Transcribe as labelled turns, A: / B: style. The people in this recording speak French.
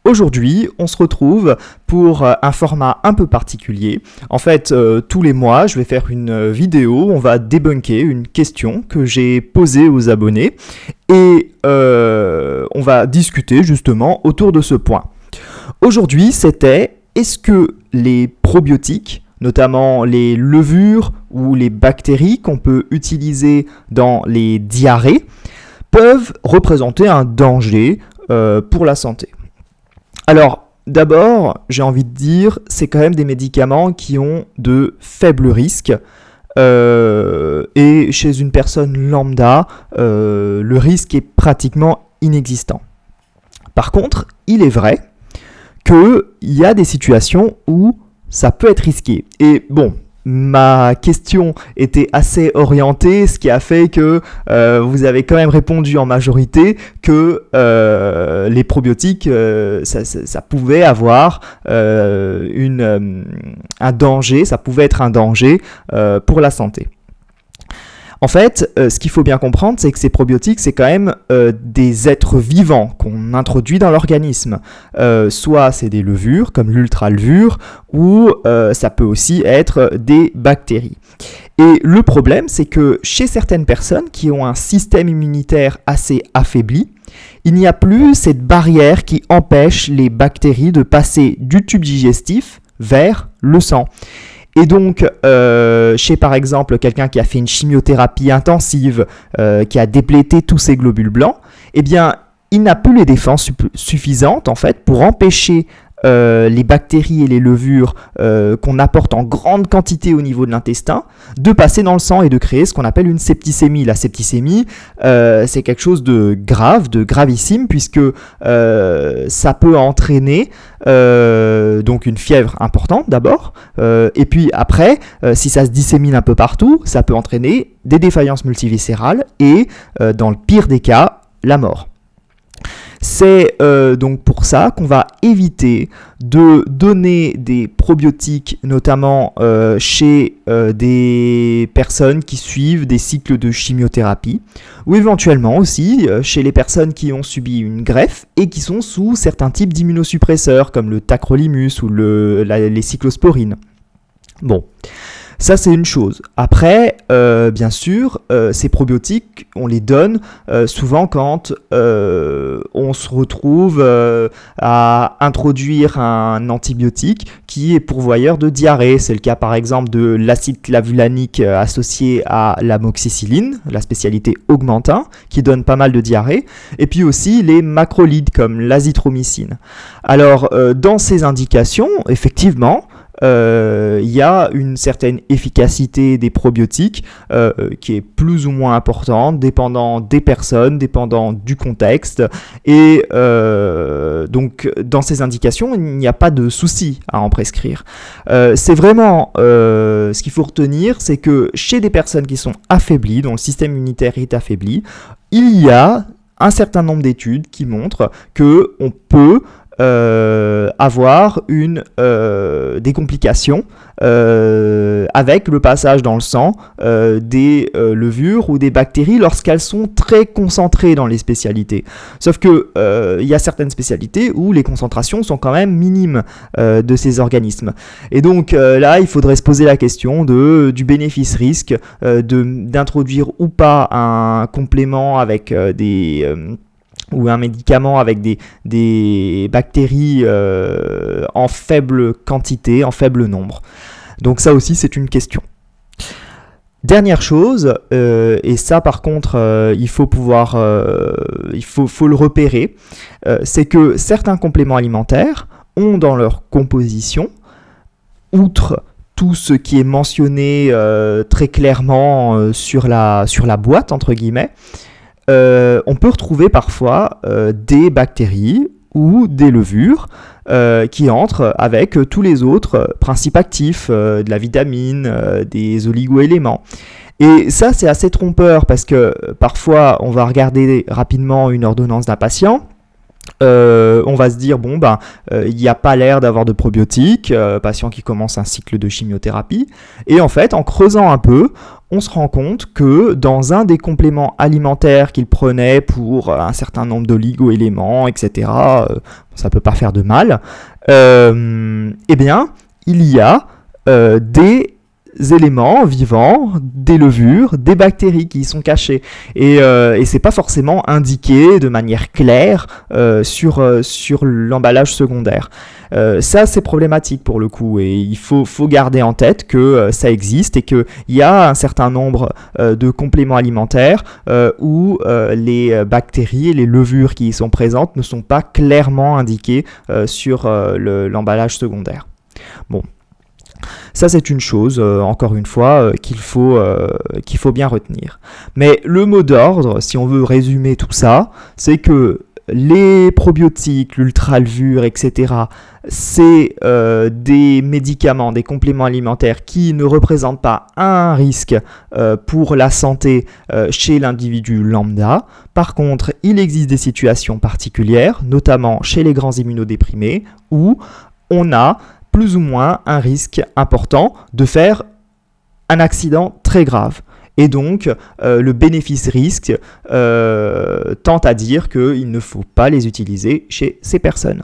A: Aujourd'hui, on se retrouve pour un format un peu particulier. En fait, tous les mois, je vais faire une vidéo, on va débunker une question que j'ai posée aux abonnés et on va discuter justement autour de ce point. Aujourd'hui, c'était est-ce que les probiotiques, notamment les levures ou les bactéries qu'on peut utiliser dans les diarrhées, peuvent représenter un danger pour la santé. Alors, d'abord, j'ai envie de dire, c'est quand même des médicaments qui ont de faibles risques. Et chez une personne lambda, le risque est pratiquement inexistant. Par contre, il est vrai qu'il y a des situations où ça peut être risqué. Et bon, ma question était assez orientée, ce qui a fait que vous avez quand même répondu en majorité que les probiotiques, ça pouvait avoir un danger, ça pouvait être un danger pour la santé. En fait, ce qu'il faut bien comprendre, c'est que ces probiotiques, c'est quand même des êtres vivants qu'on introduit dans l'organisme. Soit c'est des levures, comme l'ultralevure, ou ça peut aussi être des bactéries. Et le problème, c'est que chez certaines personnes qui ont un système immunitaire assez affaibli, il n'y a plus cette barrière qui empêche les bactéries de passer du tube digestif vers le sang. Et donc, chez par exemple quelqu'un qui a fait une chimiothérapie intensive, qui a déplété tous ses globules blancs, eh bien, il n'a plus les défenses suffisantes en fait pour empêcher les bactéries et les levures qu'on apporte en grande quantité au niveau de l'intestin de passer dans le sang et de créer ce qu'on appelle une septicémie. La septicémie, c'est quelque chose de grave, de gravissime, puisque ça peut entraîner donc une fièvre importante d'abord, et puis après, si ça se dissémine un peu partout, ça peut entraîner des défaillances multiviscérales et, dans le pire des cas, la mort. C'est donc pour ça qu'on va éviter de donner des probiotiques, notamment chez des personnes qui suivent des cycles de chimiothérapie, ou éventuellement aussi chez les personnes qui ont subi une greffe et qui sont sous certains types d'immunosuppresseurs, comme le tacrolimus ou les cyclosporines. Bon. Ça, c'est une chose. Après, bien sûr, ces probiotiques, on les donne souvent quand on se retrouve à introduire un antibiotique qui est pourvoyeur de diarrhée. C'est le cas, par exemple, de l'acide clavulanique associé à l'amoxicilline, la spécialité Augmentin, qui donne pas mal de diarrhée. Et puis aussi les macrolides, comme l'azithromycine. Alors, dans ces indications, effectivement, il y a une certaine efficacité des probiotiques qui est plus ou moins importante, dépendant des personnes, dépendant du contexte. Et donc, dans ces indications, il n'y a pas de souci à en prescrire. C'est vraiment ce qu'il faut retenir, c'est que chez des personnes qui sont affaiblies, dont le système immunitaire est affaibli, il y a un certain nombre d'études qui montrent qu'on peut avoir des complications avec le passage dans le sang des levures ou des bactéries lorsqu'elles sont très concentrées dans les spécialités. Sauf que il y a certaines spécialités où les concentrations sont quand même minimes de ces organismes. Et donc là, il faudrait se poser la question du bénéfice-risque d'introduire ou pas un complément avec ou un médicament avec des bactéries en faible quantité, en faible nombre. Donc ça aussi, c'est une question. Dernière chose, et ça par contre, il faut le repérer, c'est que certains compléments alimentaires ont dans leur composition, outre tout ce qui est mentionné très clairement sur la boîte, entre guillemets, on peut retrouver parfois des bactéries ou des levures qui entrent avec tous les autres principes actifs, de la vitamine, des oligo-éléments. Et ça, c'est assez trompeur parce que parfois, on va regarder rapidement une ordonnance d'un patient On va se dire, bon, il n'y a pas l'air d'avoir de probiotiques, patient qui commence un cycle de chimiothérapie. Et en fait, en creusant un peu, on se rend compte que dans un des compléments alimentaires qu'il prenait pour un certain nombre d'oligo-éléments, etc., ça ne peut pas faire de mal, eh bien, il y a des éléments vivants, des levures, des bactéries qui y sont cachées. Et c'est pas forcément indiqué de manière claire sur l'emballage secondaire. Ça, c'est problématique pour le coup, et il faut garder en tête que ça existe et qu'il y a un certain nombre de compléments alimentaires où les bactéries et les levures qui y sont présentes ne sont pas clairement indiquées sur l'emballage secondaire. Bon. Ça, c'est une chose, encore une fois, qu'il faut bien retenir. Mais le mot d'ordre, si on veut résumer tout ça, c'est que les probiotiques, l'ultralevure, etc., c'est des médicaments, des compléments alimentaires qui ne représentent pas un risque pour la santé chez l'individu lambda. Par contre, il existe des situations particulières, notamment chez les grands immunodéprimés, où on a plus ou moins un risque important de faire un accident très grave. Et donc, le bénéfice-risque tend à dire qu'il ne faut pas les utiliser chez ces personnes.